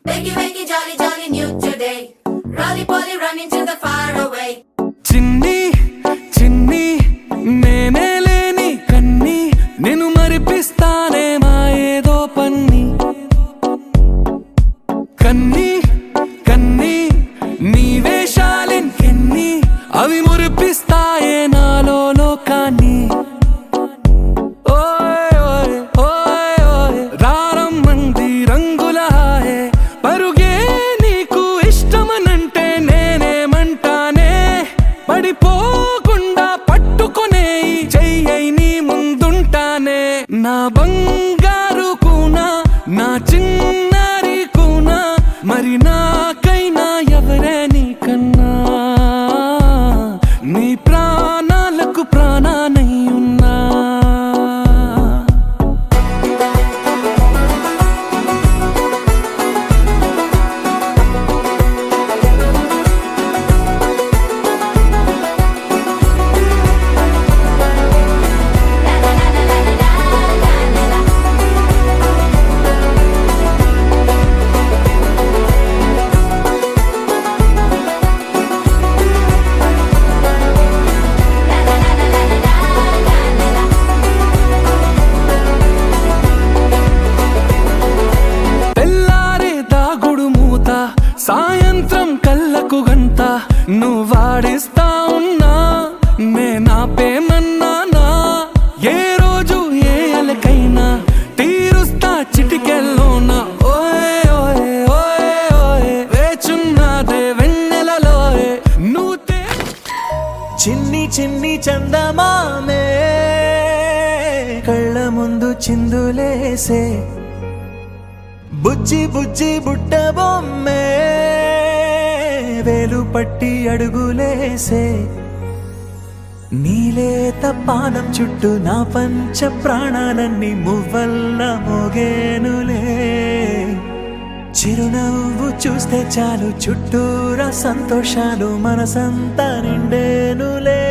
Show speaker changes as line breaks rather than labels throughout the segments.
Wakey, wakey, jolly, jolly, new today. Rolly poly, running to the far away.
చిన్ని చిన్ని నేనే లేని కన్ని నేను మరిపిస్తానే మా ఏదో పన్ని కన్ని కన్ని నీ వేషాలెన్ని అవి మురిపిస్తాయే నాలో లోకాన్ని ఓయ్ ఓయ్ ఓయ్ ఓయ్ రారమ్మంది రంగుల హాయే పరుగే నీకు ఇష్టమనంటే నేనేమంటానే పడిపోకుండా పట్టుకునే చెయ్యై నీ ముందుంటానే నా బంగారు కూనా నా చిన్నారి కూనా మరి నాకైనా ఎవరే నీకన్నా నీ ప్రాణాలకు ప్రాణానై ఉన్నా సాయంత్రం కళ్ళకు గంట నువ్వాడిస్తా ఉన్నా నేనాపేమన్నానా ఏ రోజు ఏ అలకైనా తీరుస్తా చిటికెల్లోనా ఓయ్ ఓయ్ ఓయ్ ఓయ్ వేచున్నదే వెన్నెలలోయే నువ్వు
చిన్ని చిన్ని చందమామే కళ్ళ ముందు చిందులేసే బుజ్జి బుజ్జి బుట్ట బొమ్మే వేలు పట్టి అడుగులేసే నీలేత పానం చుట్టూ నా పంచ ప్రాణాలన్నీ మువ్వల్ల మోగేనులే చిరునవ్వు చూస్తే చాలు చుట్టూరా సంతోషాలు మనసంతా నిండేనులే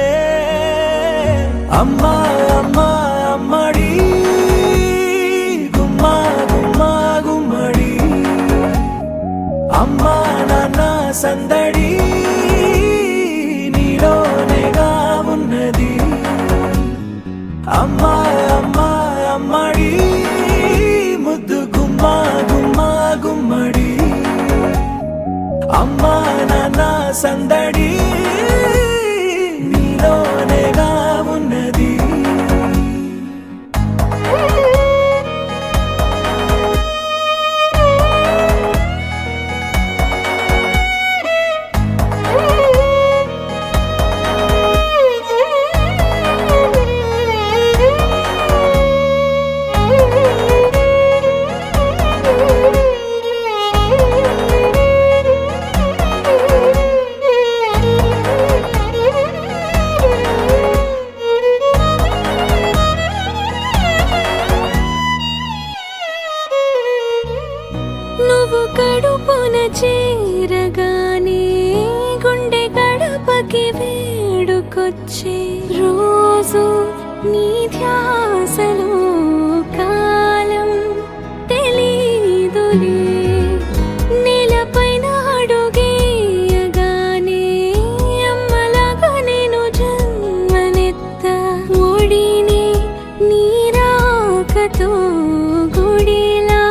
అమ్మా అమ్మా అమ్మడి గుమ్మా గుమ్మా గుమ్మడి అమ్మా నాన్న సందడి నీలోనేగా ఉన్నది అమ్మా అమ్మా అమ్మడి ముద్దు గుమ్మా గుమ్మా గుమ్మడి అమ్మా నాన్న సందడి నీలోనేగా ఉన్నది
నువ్వు కడుపున చేరగానే గుండె గడపకి వేడుకొచ్చే రోజు నీ ధ్యాసలో కాలం తెలీదులే నేలపైన అడుగేయగానే అమ్మలాగా నేను జన్మనెత్త ఒడిని నీ రాకతో గుడిలా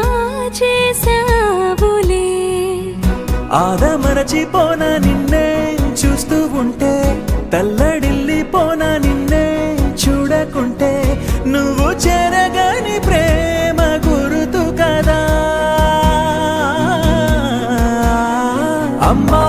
చేసావులే
ఆదమరచిపోనా నిన్నే చూస్తూ ఉంటే తల్లడిల్లిపోనా నిన్నే చూడకుంటే నువ్వు చెరగని ప్రేమ గురుతు కదా అమ్మా